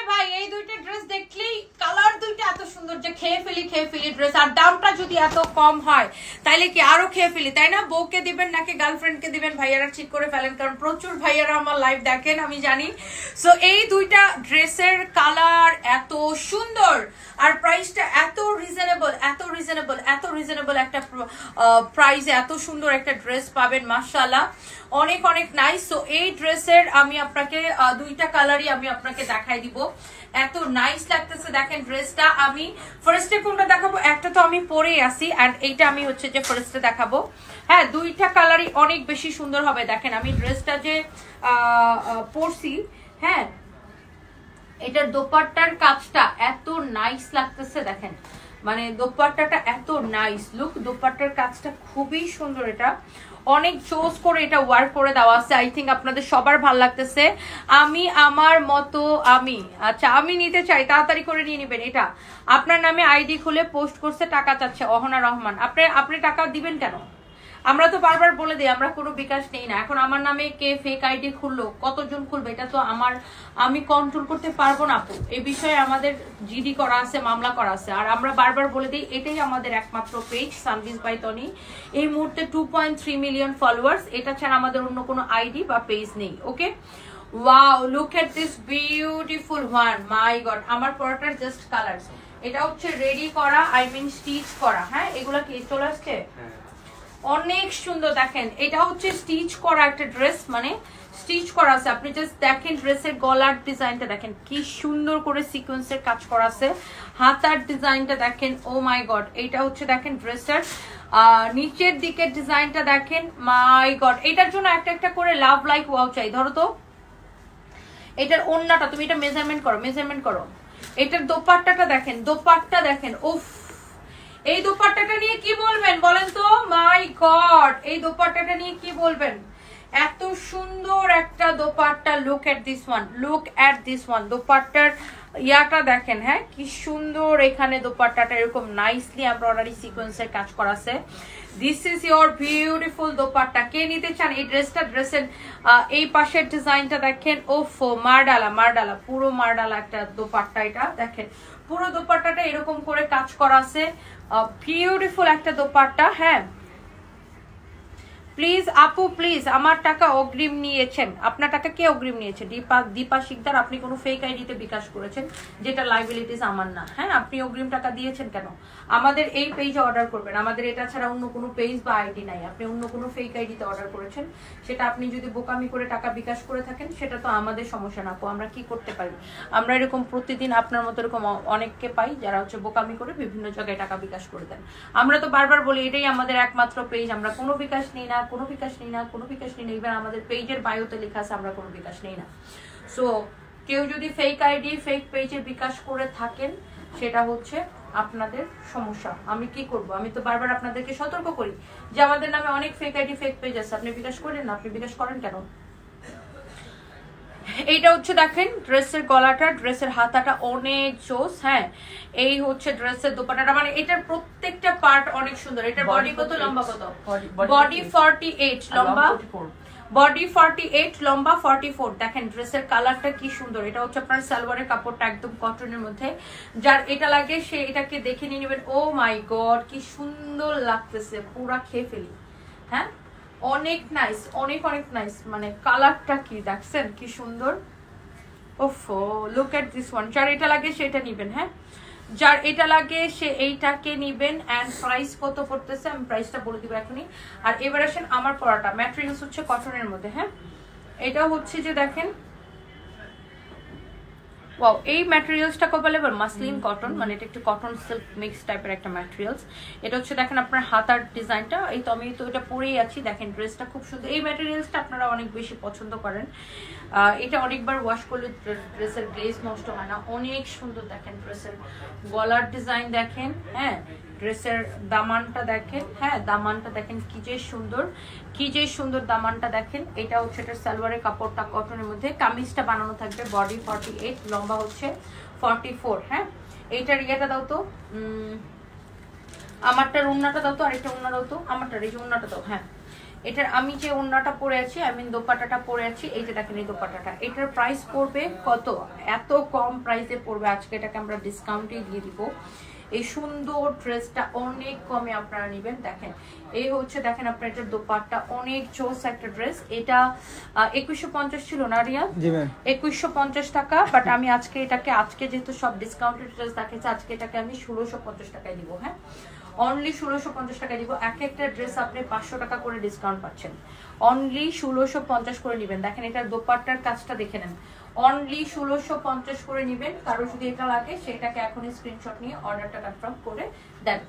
ভাই এই দুইটা ড্রেস দেখলেই কালার দুইটা এত সুন্দর যে খেয়ে ফেলি ড্রেস। আর দামটা যদি এত কম হয় তাইলে কি আরো খেয়ে ফেলি, তাই না? বউকে দিবেন নাকি গার্লফ্রেন্ডকে দিবেন, ভাইয়ারা ঠিক করে ফেলেন, কারণ প্রচুর ভাইয়ারা আমার লাইভ দেখেন আমি জানি। সো এই দুইটা ড্রেসের কালার এত সুন্দর আর প্রাইসটা এত রিজনেবল একটা প্রাইসে এত সুন্দর একটা ড্রেস পাবেন, মাশাআল্লাহ অনেক অনেক নাইস। সো এই ড্রেসের আমি আপনাকে দুইটা কালারই আমি আপনাকে দেখাই দিব, এত নাইস লাগতেছে দেখেন ড্রেসটা। আমি ফার্স্টে কোনটা দেখাবো, একটা তো আমি পরেই আসি এন্ড এইটা আমি হচ্ছে যে ফার্স্টে দেখাবো। হ্যাঁ, দুইটা কালারই অনেক বেশি সুন্দর হবে। দেখেন আমি ড্রেসটা যে পরছি, হ্যাঁ এটার দোপাট্টার কাজটা এত নাইস লাগতেছে দেখেন, মানে দোপাট্টাটা এত নাইস লুক, দোপাট্টার কাজটা খুবই সুন্দর, এটা অনেক চোজ করে এটা ওয়ার্ক করে দেওয়া আছে। আই থিঙ্ক আপনাদের সবার ভালো লাগতেছে। আমি আমার মতো আচ্ছা আমি নিতে চাই, তাড়াতাড়ি করে নিয়ে নেবেন। এটা আপনার নামে আইডি খুলে পোস্ট করছে, টাকা চাচ্ছে অহনা রহমান। আপনি টাকা দিবেন কেন? আমরা তো বারবার বলে দিই আমরা কোনো বিকাশ নেই না। এখন আমার নামে কে ফেক আইডি খুললো, কতজন খুলবে, এটা তো আমি কন্ট্রোল করতে পারবো না আপু। এই বিষয়ে আমাদের জিডি করা আছে, মামলা করা আছে। আর আমরা বারবার বলে দিই এটাই আমাদের একমাত্র পেজ সানভিজ বাই তনি। এই মুহূর্তে 2.3 মিলিয়ন ফলোয়ার্স, এটা ছাড়া আমাদের অন্য কোনো আইডি বা পেজ নেই। Okay, wow look at this beautiful one, my god. আমার পরাটার জাস্ট কালার, এটা হচ্ছে রেডি করা, আই মিন স্টিচ করা। হ্যাঁ, এগুলা কি চলে আসছে, অনেক সুন্দর দেখেন। এটা হচ্ছে স্টিচ করা একটা ড্রেস, মানে স্টিচ করা আছে। আপনি জাস্ট দেখেন ড্রেসের গলার ডিজাইনটা দেখেন কি সুন্দর করে সিকোয়েন্সের কাজ করা আছে, হাতার ডিজাইনটা দেখেন, ও মাই গড। এটা হচ্ছে দেখেন ড্রেসের নিচের দিকের ডিজাইনটা দেখেন, মাই গড। এটার জন্য একটা একটা করে লাভ লাইক ওয়াও চাই। ধরো তো এটার ওন্নাটা, তুমি এটা মেজারমেন্ট করো। এটার দোপাট্টাটা দেখেন, দোপাট্টা দেখেন, উফ এই দোপাট্টাটা নিয়ে কি বলবেন বলেন তো, মাই গড এই দোপাট্টাটা নিয়ে কি বলবেন, এত সুন্দর একটা dupatta. Look at this one, দোপাট্টার ইয়াটা দেখেন, হ্যাঁ কি সুন্দর। এখানে দোপাট্টাটা এরকম নাইসলি এমব্রয়ডারি সিকোয়েন্সের কাজ করা আছে। This is your beautiful dupatta. কে নিতে চান এই ড্রেসটা? ড্রেসের এই পাশের ডিজাইনটা দেখেন, ওফো মারডালা পুরো মারডালা একটা দোপাট্টা। এটা দেখেন পুরো দোপাট্টাটা এরকম করে কাজ করা আছে, বিউটিফুল একটা দোপাট্টা। হ্যাঁ প্লিজ আপু প্লিজ, আমার টাকা অগ্রিম নিয়েছেন। আপনার টাকা কে অগ্রিম নিয়েছে? দীপা শিকদার, আপনি কোনো ফেক আইডিতে বিকাশ করেছেন যেটা লাইবিলিটিস আমার না। হ্যাঁ, আপনি অগ্রিম টাকা দিয়েছেন কেন? আমাদের এই পেজে অর্ডার করবেন, আমাদের এটা ছাড়া অন্য কোনো পেজ বা আইডি নাই। আপনি অন্য কোনো ফেক আইডিতে অর্ডার করেছেন, সেটা আপনি যদি বোকামি করে টাকা বিকাশ করে থাকেন সেটা তো আমাদের সমস্যা না আপু। আমরা কি করতে পারি? আমরা এরকম প্রতিদিন আপনার মতো এরকম অনেককে পাই যারা হচ্ছে বোকামি করে বিভিন্ন জায়গায় টাকা বিকাশ করে দেন। আমরা তো বারবার বলি এটাই আমাদের একমাত্র পেজ, আমরা কোনো বিকাশ নেই না। ইভেন আমাদের পেজের বায়োতে লেখা আছে আমরা কোনো বিকাশ নেই না। সো কেউ যদি ফেক আইডি ফেক পেজে বিকাশ করে থাকেন সেটা হচ্ছে আপনাদের সমস্যা। আমি কি করব? আমি তো বারবার আপনাদেরকে সতর্ক করি যে আমাদের নামে অনেক ফেক আইডি ফেক পেজ আছে, আপনি বিকাশ করেন না। আপনি বিকাশ করেন কেন? এইটা হচ্ছে দেখেন ড্রেসের গলাটা, ড্রেসের হাতাটা অনেক জোস। হ্যাঁ, এই হচ্ছে ড্রেসের দোপাট্টাটা, মানে এটার প্রত্যেকটা পার্ট অনেক সুন্দর। এটার বডি কত, লম্বা কত? বডি 48, লম্বা বডি 48, লম্বা 44। দেখেন ড্রেসের কালারটা কি সুন্দর। এটা হচ্ছে আপনার সালোয়ারের কাপড়টা একদম কটনের মধ্যে, যার এটা লাগে সে এটাকে দেখে নিয়ে নেবেন। ও মাই গড কি সুন্দর লাগতেছে, পুরা খেয়ে ফেলি। হ্যাঁ অনেক নাইস, অনেক নাইস, মানে কালারটা কি দেখছেন কি সুন্দর। ওফো লুক এট দিস ওয়ান। যার এটা লাগে সেটা নিবেন। হ্যাঁ, যার এটা লাগে সে এইটাকে নিবেন। এন্ড প্রাইস কত পড়তেছে আমি প্রাইসটা বলে দিব এখনই। আর এবার আসেন আমার পরাটা, ম্যাটেরিয়ালস হচ্ছে কটনের মধ্যে। হ্যাঁ, এটা হচ্ছে যে দেখেন ওয়াও, এই ম্যাটেরিয়ালসটা কো বলে মাসলিন কটন, মানে এটা একটু কটন সিল্ক মিক্স টাইপের একটা ম্যাটেরিয়ালস। এটা হচ্ছে দেখেন আপনার হাতার ডিজাইনটা, এই তো আমি তো এটা পরেই আছি। দেখেন ড্রেসটা খুব সুন্দর। এই ম্যাটেরিয়ালসটা আপনারা অনেক বেশি পছন্দ করেন। এটা অনেকবার ওয়াশ করলে ড্রেসের গ্লেজ নষ্ট হয় না, অনেক সুন্দর। দেখেন ড্রেসের গলার ডিজাইন দেখেন, হ্যাঁ ড্রেসের দামানটা দেখেন, হ্যাঁ দামানটা দেখেন কি যে সুন্দর দামানটা দেখেন। এটা হচ্ছে এটা সালোয়ারের কাপড়টা কটনের মধ্যে, কামিজটা বানানো থাকবে। বডি 48, লম্বা হচ্ছে 44। হ্যাঁ, এইটার ইয়েটা দাও তো, আমারটার উন্নাটা দাও তো, আরেকটা উন্না দাও তো, আমারটার এই যে উন্নাটা দাও। হ্যাঁ, এটার আমি যে ওড়নাটা পরে আছি, আই মিন দোপাট্টাটা পরে আছি, এই যে দেখেন এই দোপাট্টাটা, এটার প্রাইস পড়বে কত, এত কম প্রাইসে পড়বে। আজকে এটাকে আমরা ডিসকাউন্টে দিয়ে দিব। এই সুন্দর ড্রেসটা অনেক কমে আপনারা নেবেন। দেখেন এই হচ্ছে, দেখেন আপনার এটার দোপাট্টা অনেক জোস একটা ড্রেস। এটা 2150 ছিল না রিয়া? 2150 টাকা, বাট আমি আজকে এটাকে, আজকে যেহেতু সব ডিসকাউন্টেড ড্রেস দেখাচ্ছে, আজকে এটাকে আমি 1650 টাকায় দিব। হ্যাঁ, অনলি 1650 টাকা দিব। এক একটা ড্রেস আপনি 500 টাকা করে ডিসকাউন্ট পাচ্ছেন। অনলি 1650 করে নেবেন। দেখেন এটার দোপাট্টার কাজটা দেখে নেন, অনলি 1650 করে নেবেন। কারো যদি এটা লাগে সেটাকে এখনই স্ক্রিনশট নিয়ে অর্ডারটা কনফার্ম করে দেন।